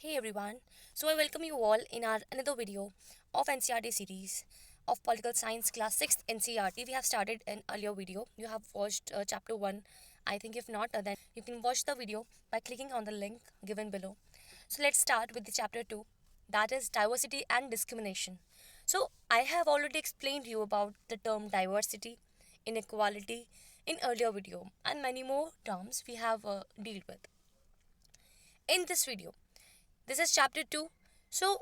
Hey everyone, so I welcome you all in our another video of NCRT series of Political Science Class 6th NCRT. We have started an earlier video. You have watched chapter 1. I think if not, then you can watch the video by clicking on the link given below. So let's start with the chapter 2, that is diversity and discrimination. So I have already explained you about the term diversity, inequality in earlier video and many more terms we have dealt with. In this video, this is chapter 2. So,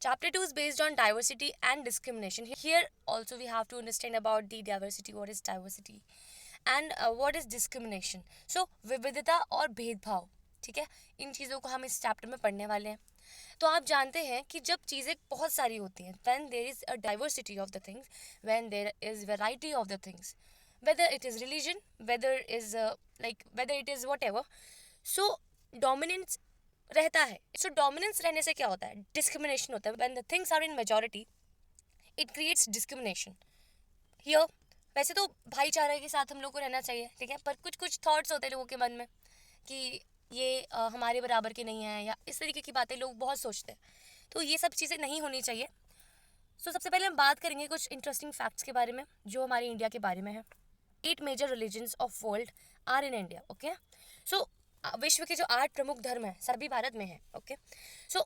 chapter 2 is based on diversity and discrimination. Here also we have to understand about the diversity, what is diversity and what is discrimination. So, विविधता और भेदभाव, ठीक है, इन चीज़ों को हम इस chapter में पढ़ने वाले हैं. तो आप जानते हैं कि जब चीज़ें बहुत सारी होती हैं, when there is a diversity of the things, when there is variety of the things, whether it is religion, whether it is whatever, so dominance रहता है. सो डोमिनेंस रहने से क्या होता है? डिस्क्रिमिनेशन होता है. When the things are in majority it creates discrimination. Here वैसे तो भाईचारे के साथ हम लोग को रहना चाहिए, ठीक है, पर कुछ कुछ थॉट्स होते हैं लोगों के मन में कि ये हमारे बराबर के नहीं है, या इस तरीके की बातें लोग बहुत सोचते हैं. तो ये सब चीज़ें नहीं होनी चाहिए. सो सबसे पहले हम बात करेंगे कुछ इंटरेस्टिंग फैक्ट्स के बारे में जो हमारे इंडिया के बारे में है. 8 major religions of world are in India. Okay, so विश्व के जो 8 प्रमुख धर्म हैं सभी भारत में हैं. ओके, सो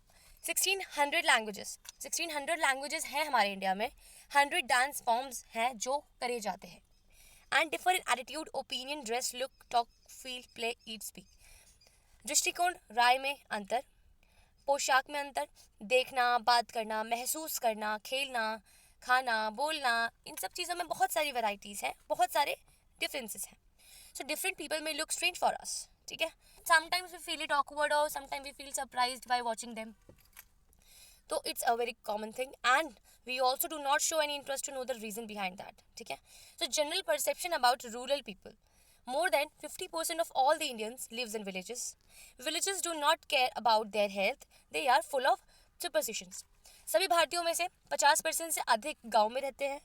1600 लैंग्वेजेस हैं हमारे इंडिया में. 100 डांस फॉर्म्स हैं जो करे जाते हैं. And differ in attitude, opinion, dress, look, talk, feel, play, eat, speak. दृष्टिकोण, राय में अंतर, पोशाक में अंतर, देखना, बात करना, महसूस करना, खेलना, खाना, बोलना, इन सब चीज़ों में बहुत सारी वैरायटीज़ हैं, बहुत सारे डिफरेंसेस हैं. So different people may look strange for us, ठीक है. Sometimes we feel it awkward और sometimes we feel surprised by watching them. तो it's a very common thing and we also do not show any interest to know the reason behind that, ठीक है. So general perception about rural people, more than 50% of all the Indians lives in villages. Villages do not care about their health. They are full of superstitions. सभी भारतीयों में से 50% से अधिक गांव में रहते हैं.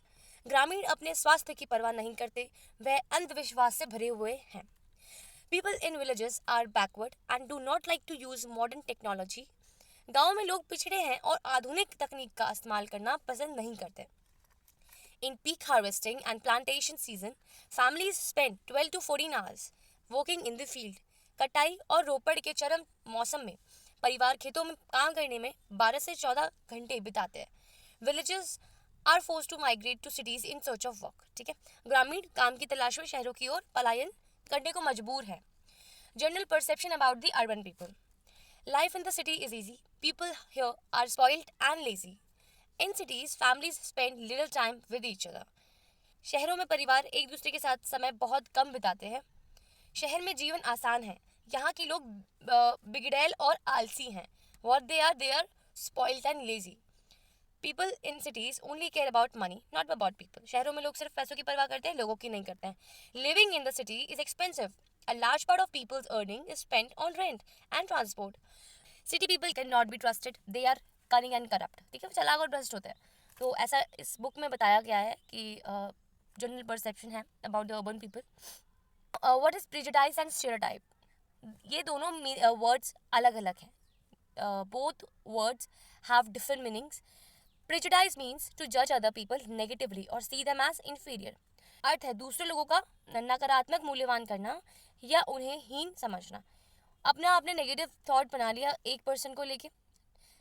ग्रामीण अपने स्वास्थ्य की परवाह नहीं करते, वह अंधविश्वास से भरे हुए हैं. People in villages are backward and do not like to use modern technology. गांव में लोग पिछड़े हैं और आधुनिक तकनीक का इस्तेमाल करना पसंद नहीं करते. In peak harvesting and plantation season, families spend 12 to 14 hours working in the field. कटाई और रोपड़ के चरम मौसम में परिवार खेतों में काम करने में 12 से 14 घंटे बिताते हैं. Villages are forced to migrate to cities in search of work. ठीक है, ग्रामीण काम की तलाश में शहरों की ओर पलायन करने को मजबूर है. General perception about the urban people. Life in the city is easy. People here are spoiled and lazy. In cities, families spend little time with each other. शहरों में परिवार एक दूसरे के साथ समय बहुत कम बिताते हैं. शहर में जीवन आसान है. यहाँ के लोग बिगड़ैल और आलसी हैं. What they are spoiled and lazy. People in cities only care about money, not about people. शहरों में लोग सिर्फ पैसों की परवाह करते हैं, लोगों की नहीं करते हैं. Living in the city is expensive. A large part of people's earning is spent on rent and transport. City people cannot be trusted. They are cunning and corrupt. ठीक है, चालाक और भ्रष्ट होते हैं. तो ऐसा इस बुक में बताया गया है कि जनरल परसेप्शन है about the urban people. What is prejudice and stereotype. ये दोनों वर्ड्स अलग अलग हैं. Both words have different meanings. Prejudice means to जज अदर पीपल नेगेटिवली और सी देम एज इन्फीरियर. अर्थ है दूसरे लोगों का नकारात्मक मूल्यवान करना या उन्हें हीन समझना. अपना आपने नेगेटिव थॉट बना लिया एक पर्सन को लेके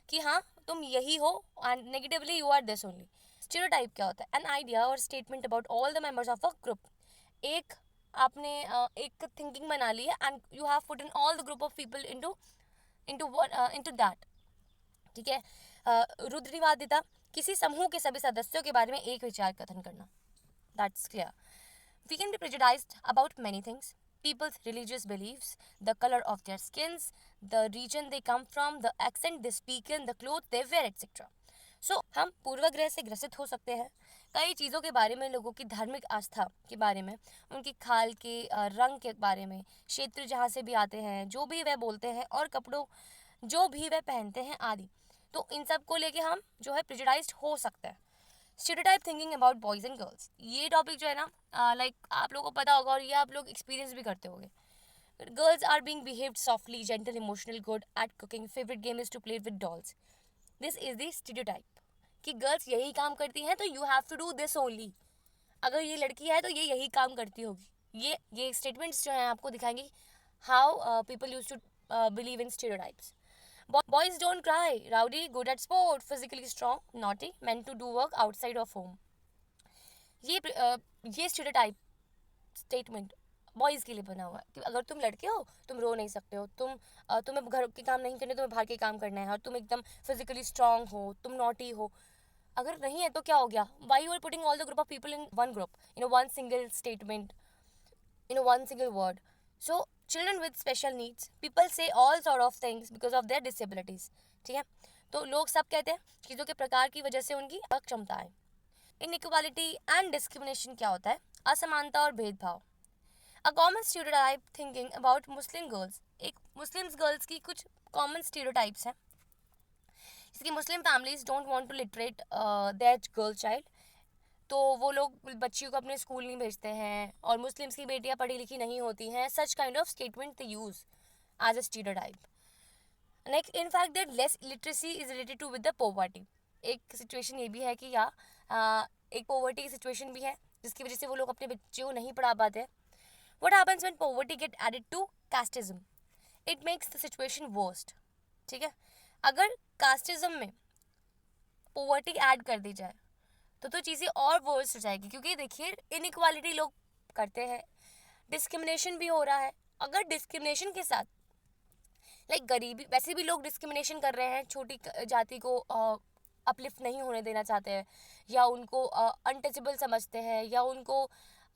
कि हाँ तुम यही हो and negatively you are this only. Stereotype क्या होता है? An idea or statement about all the members of a group. एक आपने एक थिंकिंग बना ली है and you have put in all the group of people into into that. ठीक है. रुद्रवादिता, किसी समूह के सभी सदस्यों के बारे में एक विचार कथन करना. That's clear. We can be prejudiced about many things. People's religious beliefs, the color of their skins, the region they come from, the accent they speak in, the clothes they wear, etc. So, हम पूर्वाग्रह से ग्रसित हो सकते हैं. कई चीज़ों के बारे में, लोगों की धार्मिक आस्था के बारे में, उनकी खाल के रंग के बारे में, क्षेत्र जहाँ से भी आते हैं, जो भी वह बोलते हैं और कपड़ों जो भी वह पहनते हैं आदि. तो इन सब को लेके हम जो है प्रेजुडाइज्ड हो सकते हैं. Stereotype thinking about boys and girls. ये टॉपिक जो है ना, लाइक आप लोगों को पता होगा और ये आप लोग एक्सपीरियंस भी करते होंगे. Girls are being behaved softly, gentle, emotional, good at cooking. Favorite game is to play with dolls. This is the stereotype कि गर्ल्स यही काम करती हैं तो you have to do this only. अगर ये लड़की है तो ये यही काम करती होगी. ये स्टेटमेंट्स जो हैं आपको दिखाएंगे how people use to believe in stereotypes. Boys don't cry, rowdy, good at sport, physically strong, naughty, meant to do work outside of home. ये स्टीरियोटाइप स्टेटमेंट बॉयज़ के लिए बना हुआ है कि अगर तुम लड़के हो तुम रो नहीं सकते हो, तुम्हें घर के काम नहीं करने, तुम्हें बाहर के काम करना है, और तुम एकदम फिजिकली स्ट्रांग हो, तुम नॉटी हो. अगर नहीं है तो क्या हो गया? Why you are putting all the group of people in one group, one single statement, one single word. So children with special needs, people say all sort of things because of their disabilities. ठीक है, तो लोग सब कहते हैं चीज़ों के प्रकार की वजह से उनकी अक्षमता है. इनइक्वालिटी एंड डिस्क्रिमिनेशन क्या होता है? असमानता और भेदभाव. A common stereotype thinking about Muslim girls. एक मुस्लिम गर्ल्स की कुछ कॉमन स्टीरियोटाइप्स हैं, जैसे कि Muslim families don't want to literate their girl child, तो वो लोग बच्चियों को अपने स्कूल नहीं भेजते हैं, और मुस्लिम्स की बेटियां पढ़ी लिखी नहीं होती हैं. Such kind of statement they use as a stereotype. Next, in fact that less literacy is related to with the poverty. एक सिचुएशन ये भी है कि एक पॉवर्टी की सिचुएशन भी है जिसकी वजह से वो लोग अपने बच्चों को नहीं पढ़ा पाते हैं. What happens when poverty get added to casteism? It makes the situation worst. ठीक है, अगर कास्टिज्म में पॉवर्टी ऐड कर दी जाए तो चीज़ें और वर्स्ट हो जाएगी, क्योंकि देखिए इनइक्वालिटी लोग करते हैं, डिस्क्रिमिनेशन भी हो रहा है. अगर डिस्क्रिमिनेशन के साथ गरीबी, वैसे भी लोग डिस्क्रिमिनेशन कर रहे हैं, छोटी जाति को अपलिफ्ट नहीं होने देना चाहते हैं, या उनको अनटचेबल समझते हैं, या उनको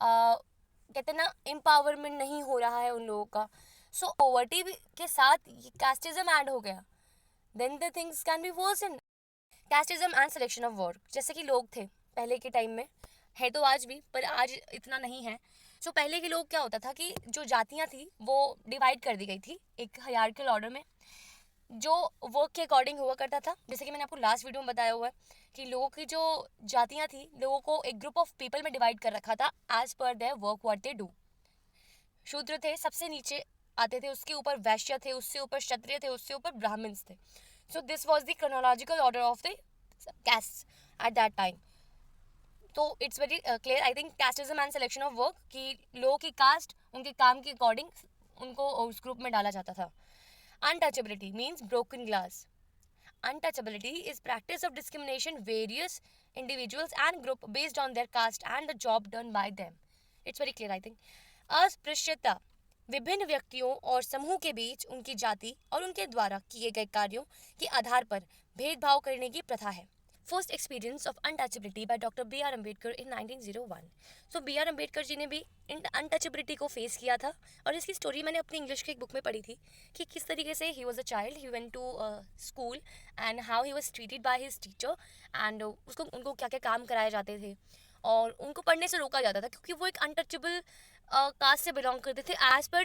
कहते हैं ना एम्पावरमेंट नहीं हो रहा है उन लोगों का. सो पॉवर्टी के साथ कास्टिज्म ऐड हो गया, then the things can be worsen. Casteism and selection of work. जैसे कि लोग थे पहले के टाइम में, है तो आज भी, पर आज इतना नहीं है. सो पहले के लोग क्या होता था कि जो जातियाँ थी वो डिवाइड कर दी गई थी एक हायरार्किकल ऑर्डर में, जो वर्क के अकॉर्डिंग हुआ करता था. जैसे कि मैंने आपको लास्ट वीडियो में बताया हुआ है कि लोगों की जो जातियाँ थी, लोगों को एक ग्रुप ऑफ पीपल में डिवाइड कर रखा था as per their work what they do. शूद्र थे, सबसे नीचे आते थे, उसके ऊपर वैश्य थे, उससे ऊपर क्षत्रिय थे, उससे ऊपर ब्राह्मण्स थे. So this was the chronological order of the casts at that time. तो it's very clear I think casteism and selection of work कि लोगों की कास्ट उनके काम के अकॉर्डिंग उनको उस ग्रुप में डाला जाता था. Untouchability means broken glass. Untouchability is practice of discrimination various individuals and group based on their caste and the job done by them. It's very clear I think. अस्पृश्यता विभिन्न व्यक्तियों और समूह के बीच उनकी जाति और उनके द्वारा किए गए कार्यों के आधार पर भेदभाव करने की प्रथा है. First experience of untouchability by doctor B R Ambedkar in 1901. So B R Ambedkar ji ने भी अनटचेबिलिटी को फेस किया था, और इसकी स्टोरी मैंने अपनी इंग्लिश की एक बुक में पढ़ी थी कि किस तरीके से he was a child, he went to school and how he was treated by his teacher, and उनको क्या क्या काम कराए जाते थे और उनको पढ़ने से रोका जाता था क्योंकि वो एक अनटचेबल कास्ट से बिलोंग करते थे एज पर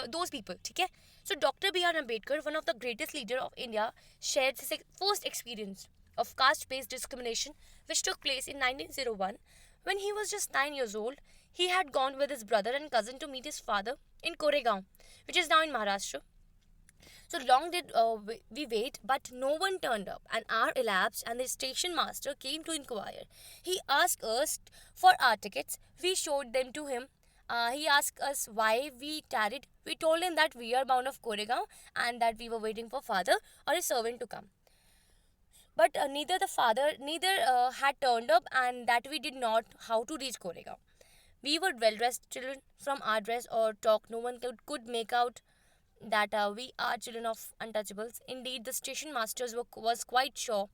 दोज पीपल. ठीक है, so doctor B R Ambedkar, one of the greatest leader of India, shared his first experience of caste-based discrimination which took place in 1901. When he was just 9 years old, he had gone with his brother and cousin to meet his father in Koregaon, which is now in Maharashtra. So long did we wait, but no one turned up. An hour elapsed and the station master came to inquire. He asked us for our tickets. We showed them to him. He asked us why we tarried. We told him that we are bound of Koregaon and that we were waiting for father or his servant to come. But neither had turned up, and that we did not how to reach Koregaon. We were well-dressed children. From our dress or talk, no one could make out that we are children of untouchables. Indeed, the station masters was quite sure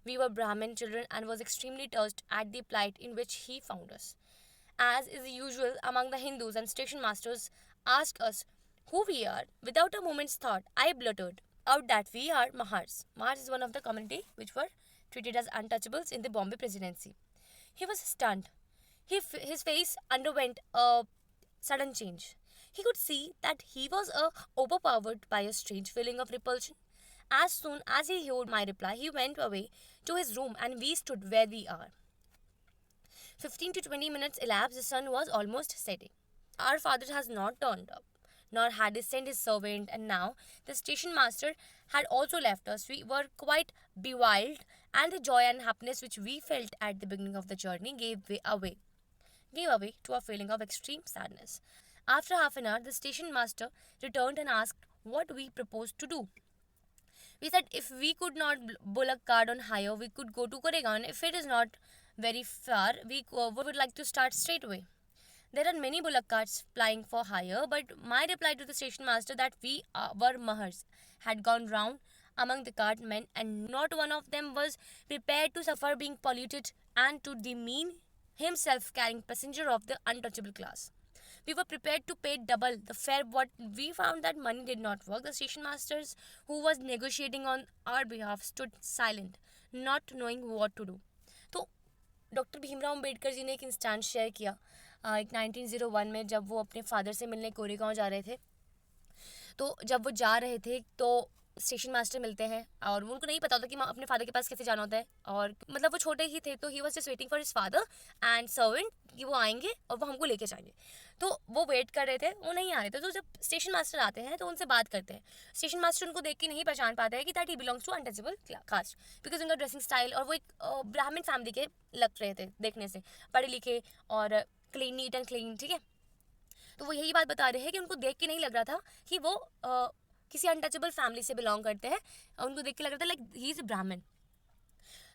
we were Brahmin children and was extremely touched at the plight in which he found us. As is usual among the Hindus, and station masters asked us who we are. Without a moment's thought, I blurted out that we are Mahars. Mahars is one of the community which were treated as untouchables in the Bombay Presidency. He was stunned. His face underwent a sudden change. He could see that he was overpowered by a strange feeling of repulsion. As soon as he heard my reply, he went away to his room and we stood where we are. 15 to 20 minutes elapsed, the sun was almost setting. Our father has not turned up. nor had he sent his servant, and now the station master had also left us. We were quite bewildered, and the joy and happiness which we felt at the beginning of the journey gave way to a feeling of extreme sadness. After half an hour, the station master returned and asked what we proposed to do. We said if we could not bullock cart on hire, we could go to Koregaon. If it is not very far, we would like to start straight away. There are many bullock carts plying for hire, but my reply to the station master that we were mahars had gone round among the cartmen, and not one of them was prepared to suffer being polluted and to demean himself carrying passenger of the untouchable class. We were prepared to pay double the fare, but we found that money did not work. The station masters who was negotiating on our behalf stood silent, not knowing what to do. तो doctor Bhimrao Ambedkar ji ने एक instance share किया एक 1901 में, जब वो अपने father से मिलने कोरेगांव जा रहे थे। तो जब वो जा रहे थे तो स्टेशन मास्टर मिलते हैं और उनको नहीं पता होता कि अपने फादर के पास कैसे जाना होता है, और मतलब वो छोटे ही थे, तो he was just waiting for his father and servant कि वो आएंगे और वो हमको लेके जाएंगे। तो वो वेट कर रहे थे, वो नहीं आ रहे थे। तो जब स्टेशन मास्टर आते हैं तो उनसे बात करते हैं। स्टेशन मास्टर उनको देख के नहीं पहचान पाता है कि that he belongs to untouchable caste, because उनका ड्रेसिंग स्टाइल और वो एक ब्राह्मण फैमिली के लग रहे थे देखने से, पढ़े लिखे और क्लीन, नीट एंड क्लीन, ठीक है। तो वो यही बात बता रहे हैं कि उनको देख के नहीं लग रहा था कि वो किसी अनटचेबल फैमिली से बिलोंग करते हैं, उनको देख के लग रहा था लाइक ही इज ब्राह्मण।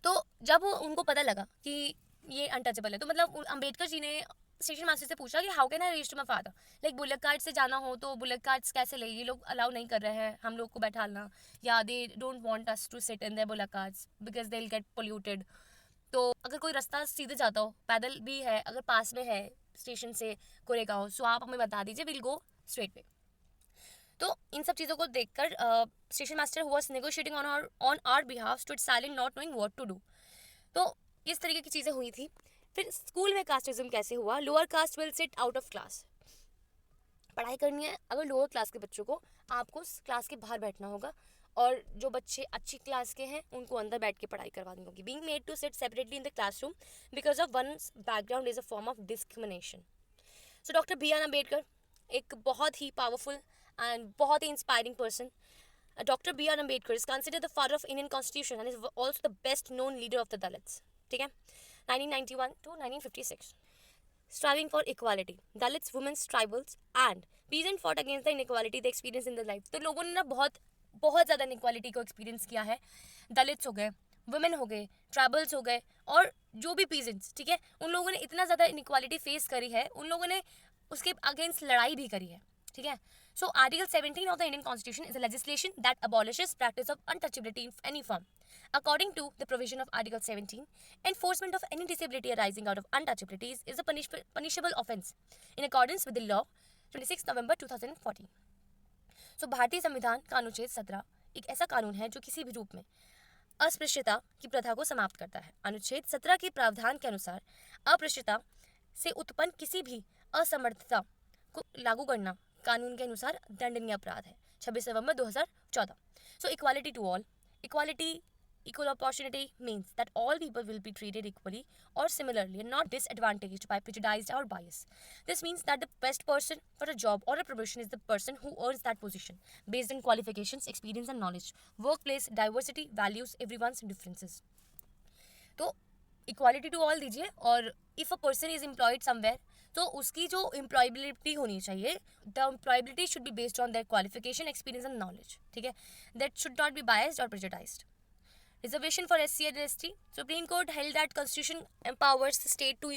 तो जब उनको पता लगा कि ये अनटचेबल है, तो मतलब अम्बेडकर जी ने स्टेशन मास्टर से पूछा कि how can I reach to my father, like bullock cart से जाना हो तो बुलेट कार्ड्स कैसे ले, ये लोग अलाउ नहीं कर रहे हैं हम लोग को बैठाना, या they don't want us to sit in their bullock carts because they will get polluted. तो अगर कोई रास्ता सीधे जाता हो, पैदल भी है, अगर पास में है स्टेशन से कोरेगांव, सो आप हमें बता दीजिए, विल गो स्ट्रेट वे। तो इन सब चीज़ों को देखकर station master who was negotiating on our behalf stood silent not knowing what to do. तो इस तरीके की चीज़ें हुई थी। फिर स्कूल में कास्टिज्म कैसे हुआ? Lower caste will sit out of class. पढ़ाई करनी है अगर लोअर क्लास के बच्चों को, आपको क्लास के बाहर बैठना होगा, और जो बच्चे अच्छी क्लास के हैं उनको अंदर बैठ के पढ़ाई करवानी होगी। Being made to sit separately in the classroom because of one's background is a form of discrimination. So doctor B R Ambedkar एक बहुत ही पावरफुल and बहुत ही inspiring person. Dr. B.R. Ambedkar is considered the father of Indian Constitution and is also the best known leader of the Dalits. ठीक है, 1991 to 1956. Striving for equality, Dalits, women's, tribals and peasants fought against the inequality they experienced in their life. तो लोगों ने ना बहुत ज़्यादा inequality को experience किया है। दलित्स हो गए, वुमेन हो गए, ट्राइबल्स हो गए, और जो भी पीजेंट्स, ठीक है, उन लोगों ने इतना ज़्यादा इनइक्वालिटी फेस करी है, उन लोगों ने उसके अगेंस्ट लड़ाई भी करी है, ठीक है। So, Article 17 of the Indian Constitution is a legislation that abolishes practice of untouchability in any form. According to the provision of Article 17, enforcement of any disability arising out of untouchability is a punishable offence in accordance with the law 26 November 2014. So, भारतीय संविधान का अनुच्छेद 17 एक ऐसा कानून है जो किसी भी रूप में अस्पृश्यता की प्रथा को समाप्त करता है। अनुच्छेद 17 के प्रावधान के अनुसार अस्पृश्यता से उत्पन्न किसी भी असमर्थता को लागू करना कानून के अनुसार दंडनीय अपराध है। 26 नवंबर 2014. So equality to all. Equal opportunity means that all people will be treated equally or similarly and not disadvantaged by prejudice or bias. This means that the best person for a job or a promotion is the person who earns that position based on qualifications, experience and knowledge. Workplace diversity values everyone's differences. तो equality to all दीजिए, और if a person is employed somewhere तो उसकी जो employability होनी चाहिए, the employability should be based on their qualification, experience and knowledge, ठीक है, that should not be biased और प्रेजुडाइज्ड. Reservation for SC and ST. Supreme Court held that Constitution empowers the state to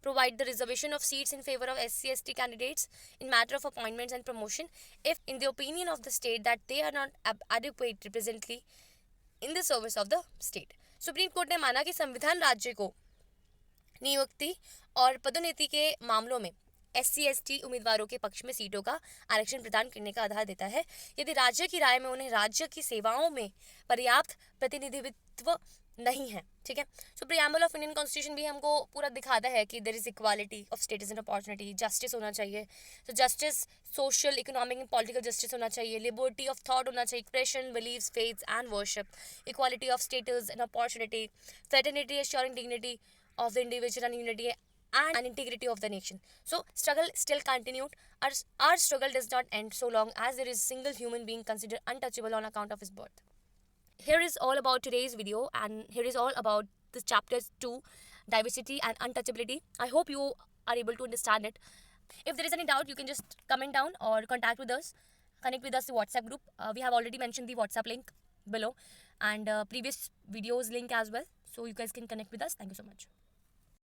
provide the reservation of seats in favor of SC/ST candidates in matter of appointments and promotion if, in the opinion of the state, that they are not adequate representatively in the service of the state. Supreme court ने माना कि संविधान राज्य को नियुक्ति और पदोन्नति के मामलों में SC/ST उम्मीदवारों के पक्ष में सीटों का आरक्षण प्रदान करने का आधार देता है यदि राज्य की राय में उन्हें राज्य की सेवाओं में पर्याप्त प्रतिनिधित्व नहीं है, ठीक है. So preamble of Indian constitution भी हमको पूरा दिखाता है कि there is equality of status and opportunity, justice होना चाहिए. तो justice social, economic and political justice होना चाहिए, लिबर्टी ऑफ थॉट होना चाहिए, expression, beliefs, faiths and worship, equality of status and opportunity, fraternity assuring dignity of the individual and unity and integrity of the nation. So struggle still continued. Our struggle does not end so long as there is a single human being considered untouchable on account of his birth. Here is all about today's video, and here is all about the chapters 2, diversity and untouchability. I hope you are able to understand it. If there is any doubt, you can just comment down or contact with us. Connect with us the WhatsApp group. We have already mentioned the WhatsApp link below, and previous videos link as well. So you guys can connect with us. Thank you so much.